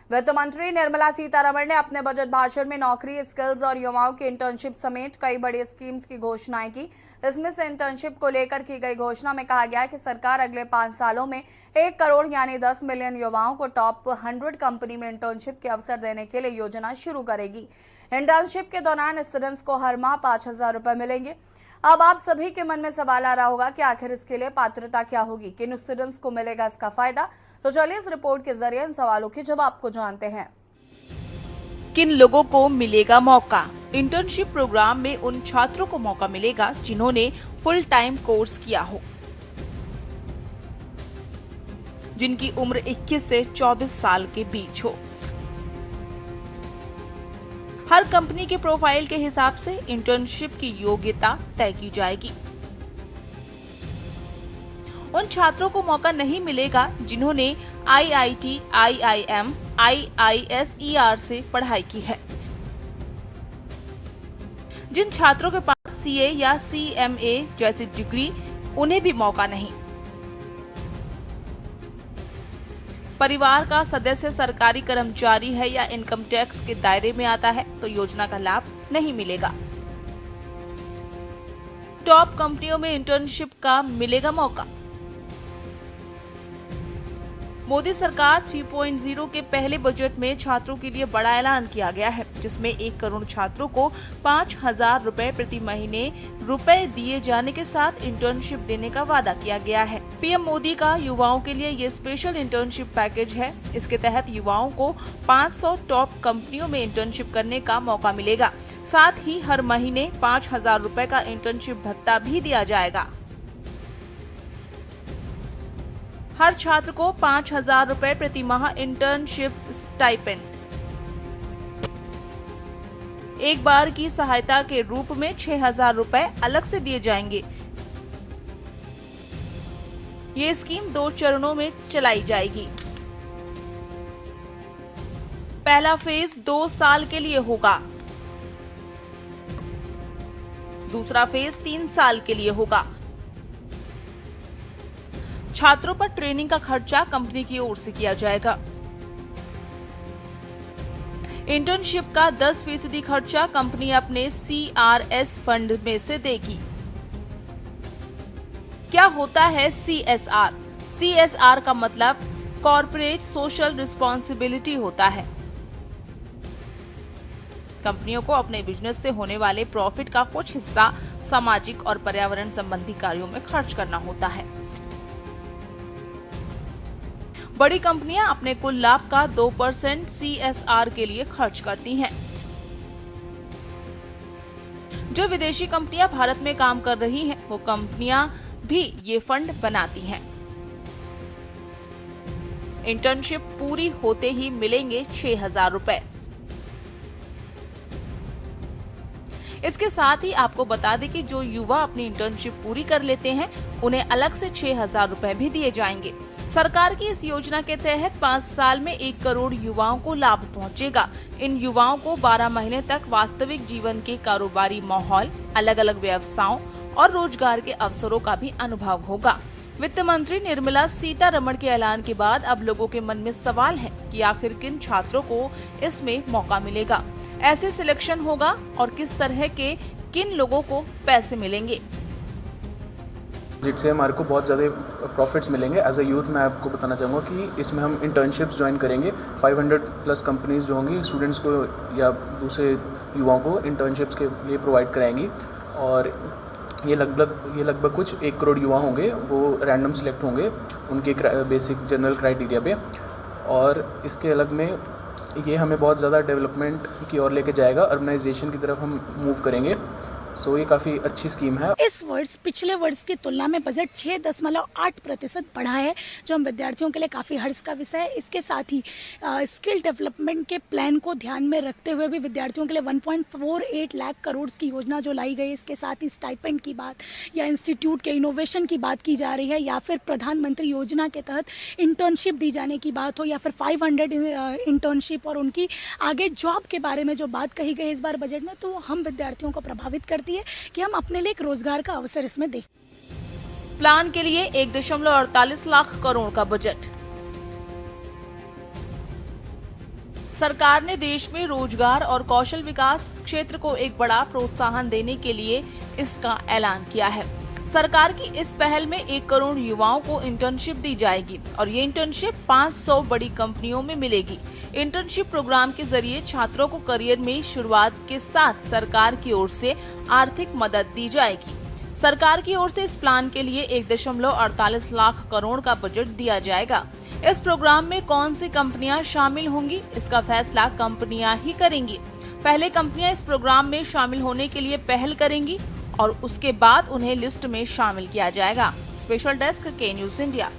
वित्त मंत्री निर्मला सीतारमण ने अपने बजट भाषण में नौकरी, स्किल्स और युवाओं की इंटर्नशिप समेत कई बड़ी स्कीम्स की घोषणाएं की। इसमें से इंटर्नशिप को लेकर की गई घोषणा में कहा गया है कि सरकार अगले 5 सालों में 1 करोड़ यानी 10 मिलियन युवाओं को टॉप 100 कंपनी में इंटर्नशिप के अवसर देने के लिए योजना शुरू करेगी। इंटर्नशिप के दौरान स्टूडेंट्स को हर माह 5,000 रुपए मिलेंगे। अब आप सभी के मन में सवाल आ रहा होगा कि आखिर इसके लिए पात्रता क्या होगी, किन स्टूडेंट्स को मिलेगा इसका फायदा। तो चलिए इस रिपोर्ट के जरिए इन सवालों के जवाब को जानते हैं। किन लोगों को मिलेगा मौका? इंटर्नशिप प्रोग्राम में उन छात्रों को मौका मिलेगा जिन्होंने फुल टाइम कोर्स किया हो, जिनकी उम्र 21 से 24 साल के बीच हो। हर कंपनी के प्रोफाइल के हिसाब से इंटर्नशिप की योग्यता तय की जाएगी। उन छात्रों को मौका नहीं मिलेगा जिन्होंने IIT, IIM, IISER से पढ़ाई की है। जिन छात्रों के पास CA या CMA जैसी डिग्री, उन्हें भी मौका नहीं। परिवार का सदस्य सरकारी कर्मचारी है या इनकम टैक्स के दायरे में आता है तो योजना का लाभ नहीं मिलेगा। टॉप कंपनियों में इंटर्नशिप का मिलेगा मौका। मोदी सरकार 3.0 के पहले बजट में छात्रों के लिए बड़ा ऐलान किया गया है, जिसमें 1 करोड़ छात्रों को 5,000 रुपए प्रति महीने दिए जाने के साथ इंटर्नशिप देने का वादा किया गया है। पीएम मोदी का युवाओं के लिए ये स्पेशल इंटर्नशिप पैकेज है। इसके तहत युवाओं को 500 टॉप कंपनियों में इंटर्नशिप करने का मौका मिलेगा। साथ ही हर महीने 5,000 रुपए का इंटर्नशिप भत्ता भी दिया जाएगा। हर छात्र को 5,000 रुपए प्रति माह इंटर्नशिप स्टाइपेंड, एक बार की सहायता के रूप में 6,000 रुपए अलग से दिए जाएंगे। ये स्कीम 2 चरणों में चलाई जाएगी। पहला फेज 2 साल के लिए होगा, दूसरा फेज 3 साल के लिए होगा। छात्रों पर ट्रेनिंग का खर्चा कंपनी की ओर से किया जाएगा। इंटर्नशिप का 10% खर्चा कंपनी अपने CRS फंड में से देगी। क्या होता है CSR? CSR का मतलब कॉर्पोरेट सोशल रिस्पॉन्सिबिलिटी होता है। कंपनियों को अपने बिजनेस से होने वाले प्रॉफिट का कुछ हिस्सा सामाजिक और पर्यावरण संबंधी कार्यों में खर्च करना होता है। बड़ी कंपनियां अपने कुल लाभ का 2% CSR के लिए खर्च करती हैं। जो विदेशी कंपनियां भारत में काम कर रही हैं, वो कंपनियां भी ये फंड बनाती हैं। इंटर्नशिप पूरी होते ही मिलेंगे 6,000 रुपए। इसके साथ ही आपको बता दें कि जो युवा अपनी इंटर्नशिप पूरी कर लेते हैं, उन्हें अलग से 6,000 रुपए भी दिए जाएंगे। सरकार की इस योजना के तहत 5 साल में 1 करोड़ युवाओं को लाभ पहुंचेगा। इन युवाओं को 12 महीने तक वास्तविक जीवन के कारोबारी माहौल, अलग अलग व्यवसायों और रोजगार के अवसरों का भी अनुभव होगा। वित्त मंत्री निर्मला सीतारमण के ऐलान के बाद अब लोगों के मन में सवाल है कि आखिर किन छात्रों को इसमें मौका मिलेगा, ऐसे सिलेक्शन होगा और किस तरह के किन लोगों को पैसे मिलेंगे। जिससे हमारे को बहुत ज़्यादा प्रॉफिट्स मिलेंगे। एज अ यूथ मैं आपको बताना चाहूँगा कि इसमें हम इंटर्नशिप्स ज्वाइन करेंगे। 500+ कंपनीज जो होंगी स्टूडेंट्स को या दूसरे युवाओं को इंटर्नशिप्स के लिए प्रोवाइड कराएंगी और ये लगभग कुछ 1 करोड़ युवा होंगे, वो रैंडम सिलेक्ट होंगे उनके बेसिक जनरल क्राइटेरिया पे। और इसके अलग में ये हमें बहुत ज़्यादा डेवलपमेंट की ओर लेके जाएगा, अर्बनाइजेशन की तरफ हम मूव करेंगे। सो ये काफ़ी अच्छी स्कीम है। इस वर्ष पिछले वर्ष की तुलना में बजट 6.8% बढ़ा है, जो हम विद्यार्थियों के लिए काफ़ी हर्ष का विषय है। इसके साथ ही स्किल डेवलपमेंट के प्लान को ध्यान में रखते हुए भी विद्यार्थियों के लिए 1.48 लाख करोड़ की योजना जो लाई गई है, इसके साथ ही स्टाइपेंड की बात या इंस्टीट्यूट के इनोवेशन की बात की जा रही है, या फिर प्रधानमंत्री योजना के तहत इंटर्नशिप दी जाने की बात हो, या फिर 500 इंटर्नशिप और उनकी आगे जॉब के बारे में जो बात कही गई इस बार बजट में, तो हम विद्यार्थियों को प्रभावित करती है कि हम अपने लिए एक रोजगार का अवसर इसमें दें। प्लान के लिए 1.48 लाख करोड़ का बजट। सरकार ने देश में रोजगार और कौशल विकास क्षेत्र को एक बड़ा प्रोत्साहन देने के लिए इसका ऐलान किया है। सरकार की इस पहल में 1 करोड़ युवाओं को इंटर्नशिप दी जाएगी और ये इंटर्नशिप 500 बड़ी कंपनियों में मिलेगी। इंटर्नशिप प्रोग्राम के जरिए छात्रों को करियर में शुरुआत के साथ सरकार की ओर से आर्थिक मदद दी जाएगी। सरकार की ओर से इस प्लान के लिए 1.48 लाख करोड़ का बजट दिया जाएगा। इस प्रोग्राम में कौन सी कंपनियां शामिल होंगी, इसका फैसला कंपनियां ही करेंगी। पहले कंपनियां इस प्रोग्राम में शामिल होने के लिए पहल करेंगी और उसके बाद उन्हें लिस्ट में शामिल किया जाएगा। स्पेशल डेस्क के न्यूज़ इंडिया।